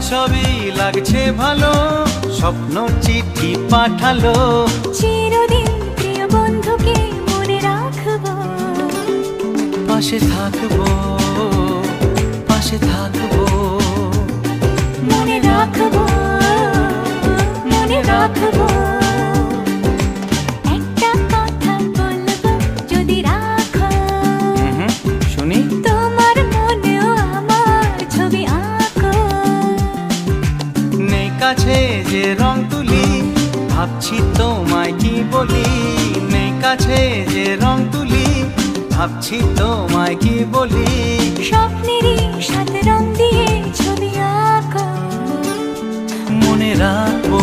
ছবি লাগছে ভালো, স্বপ্ন চিঠি পাঠালো। চিরদিন প্রিয় বন্ধুকে মনে রাখবো, পাশে থাকবো, পাশে থাকবো, মনে রাখবো, মনে রাখবো। একটা কথা বলবো যদি রাখো, শুনি। তোমার মনেও আমার ছবি আঁকো। নেই কাছে যে রং তুলি, ভাবছি তোমায় কি বলি। নেই কাছে যে রং তুলি, ভাবছি তোমায় কি বলি। স্বপ্নেরই সাথে রং দিয়ে ছবি আঁকো, মনে রাখবো।